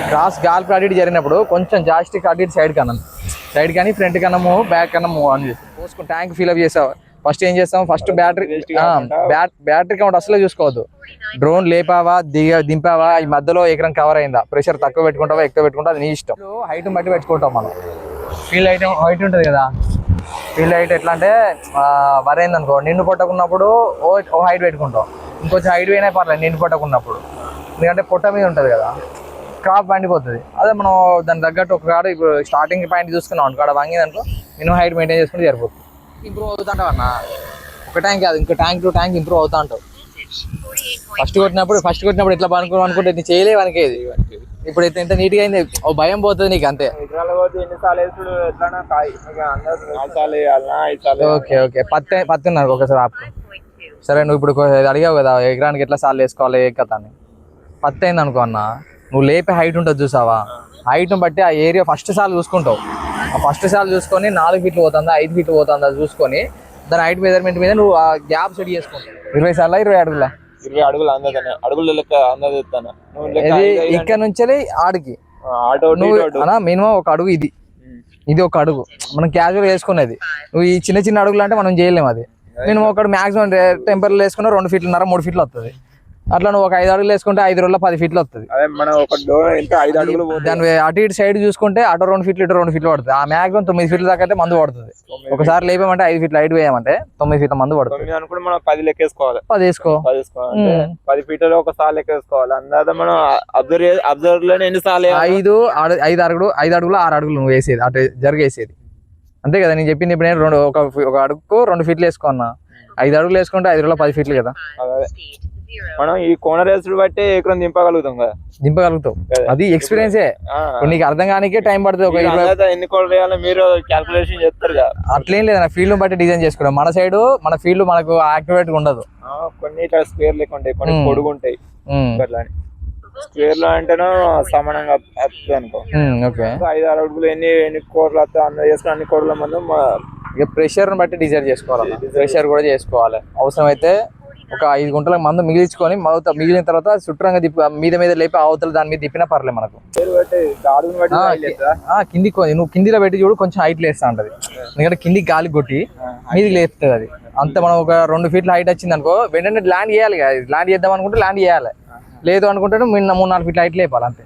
Cross గాల్పు అటు ఇటు జరిగినప్పుడు కొంచెం జాస్టిక్ అటు ఇటు సైడ్ కానీ ఫ్రంట్ కన్నాము బ్యాక్ కన్నాము ఆన్ చేసి పోసుకుని ట్యాంక్ ఫిల్అప్ చేసావు. ఫస్ట్ ఏం చేస్తాం, ఫస్ట్ బ్యాటరీ కౌంట్ అసలే చూసుకోవద్దు. డ్రోన్ లేపావా దింపావా, ఈ మధ్యలో ఎకరం కవర్ అయిందా, ప్రెషర్ తక్కువ పెట్టుకుంటావా ఎక్కువ పెట్టుకుంటా, అది నీ ఇష్టం. హైట్ బట్టి పెట్టుకుంటాం మనం. ఫీల్డ్ హైట్ ఉంటుంది కదా, ఫీల్డ్ హైట్ ఎట్లా అంటే వరి అయింది అనుకో, నిండు పట్టకున్నప్పుడు ఓ హైట్ పెట్టుకుంటాం, ఇంకొంచెం హైట్ పోయినా పర్లేదు నిండు పట్టకున్నప్పుడు, ఎందుకంటే పొట్ట మీద ఉంటుంది కదా, క్రాప్ పండిపోతుంది. అదే మనం దాని తగ్గట్టు ఒక కాడ ఇప్పుడు స్టార్టింగ్ పాయింట్ చూసుకున్నాం అనుకో, కాడ వంగి దాంట్లో మినిమం హైట్ మెయింటైన్ చేసుకుంటే సరిపోతుంది. ఇంప్రూవ్ అవుతుంటావు అన్న, ఒక ట్యాంక్ కాదు ఇంకో ట్యాంక్ టు ట్యాంక్ ఇంప్రూవ్ అవుతా ఉంటావు. ఫస్ట్ కొట్టినప్పుడు ఎట్లా అనుకుంటే నీ చేయలేవు అనుకేది, ఇప్పుడు ఎంత నీట్గా అయింది, ఓ భయం పోతుంది నీకు అంతే. ఓకే పత్తి ఉన్నారు ఒకసారి ఆపు. సరే నువ్వు ఇప్పుడు అడిగావు కదా ఎకరానికి ఎట్లా సార్లు వేసుకోవాలి ఏ కథ అని. పత్తి అయింది అనుకో అన్న, నువ్వు లేపే హైట్ ఉంటుంది చూసావా, హైట్ని బట్టి ఆ ఏరియా ఫస్ట్ సార్లు చూసుకుంటావు. ఆ ఫస్ట్ సార్లు చూసుకొని 4 ఫీట్లు పోతుందా 5 ఫీట్లు పోతుందా చూసుకొని దాని హైట్ మెజర్మెంట్ మీద నువ్వు ఆ గ్యాప్ సెట్ చేసుకుంటావు. 20 సార్లా 20 అడుగులా 20 అడుగులు అడుగులు లెక్క అందజేస్తాను. ఇక్కడ నుంచి ఆడికి మినిమం ఒక అడుగు, ఇది ఒక అడుగు మనం క్యాజువల్ వేసుకునేది. నువ్వు ఈ చిన్న అడుగులు అంటే మనం చేయలేము. అది మినిమం ఒకటి మాక్సిమం టెంపర్లు వేసుకున్నా 2 ఫీట్లున్నర 3 ఫీట్లు వస్తుంది. అట్లా నువ్వు ఒక 5 అడుగులు వేసుకుంటే 5 రోజుల్లో 10 ఫీట్లు వస్తుంది. దాని అటు ఇటు సైడ్ చూసుకుంటే అటు 2 ఫీట్లు ఇటు 2 ఫీట్లు పడుతుంది. ఆ మ్యాక్సిమం 9 ఫీట్ల దాకా అయితే మందు పడుతుంది. ఒకసారి లేపామంటే 5 ఫీట్లు హైట్ వేయమంటే 9 ఫీట్ల మందు పడుతుంది. 10 లెక్క వేసుకోవాలి, 10 వేసుకో, 10 ఫీట్లలో ఒకసారి లెక్క వేసుకోవాలి. అందాక మనం అబ్జర్వ్ లోనే ఎన్ని సార్లు 5 అడుగులు 6 అడుగులు నువ్వు వేసేది అటు జరిగేసేది అంతే కదా. నేను చెప్పింది ఇప్పుడు నేను ఒక అడుగుకు 2 ఫీట్లు వేసుకోన్నా, 5 అడుగులు వేసుకుంటే 5 రోజుల్లో 10 ఫీట్లు కదా. మనం ఈ కోనర్ వేసుడు బట్టి ఎకరం దింపగలుగుతావు. అది ఎక్స్పీరియన్సే. నీకు అర్థం కానికే టైం పడుతుంది. ఎన్ని కోడలు వేయాలో మీరు క్యాల్కులేషన్ చేస్తారు కదా, అట్లేం లేదు. నా ఫీల్డ్ బట్టి డిజైన్ చేసుకుంటాం. మన సైడ్ మన ఫీల్డ్ మనకు యాక్యురేట్ గా ఉండదు. కొన్ని ఇట్లా స్క్వేర్ లెక్క ఉంటాయి, కొన్ని పొడుగు ఉంటాయి. స్క్వేర్ లో అంటేనో సమానంగా వస్తుంది అనుకో. 5-6 అడుగులు ఎన్ని కోడలు వస్తాయి అన్న చేసుకుని అన్ని కోడల మంది ఇక ప్రెషర్ బట్టి డిజైన్ చేసుకోవాలి. ప్రెషర్ కూడా చేసుకోవాలి. అవసరం అయితే ఒక 5 గుంటల మందు మిగిలించుకొని మిగిలిన తర్వాత చుట్టంగా మీద లేపి అవతల దాని మీద తిప్పినా పర్లేదు మనకు. కిందికి నువ్వు కిందిలో పెట్టి చూడు, కొంచెం హైట్ లేస్తా ఉంటది. ఎందుకంటే కిందికి గాలి కొట్టి మీదికి లేస్తుంది. అది అంత మనం ఒక 2 ఫీట్ల హైట్ వచ్చింది అనుకో, వెంటనే ల్యాండ్ చేయాలి కదా. ల్యాండ్ చేద్దాం అనుకుంటే ల్యాండ్ చేయాలి, లేదు అనుకుంటే 3-4 ఫీట్ల హైట్ లేపాలి అంతే.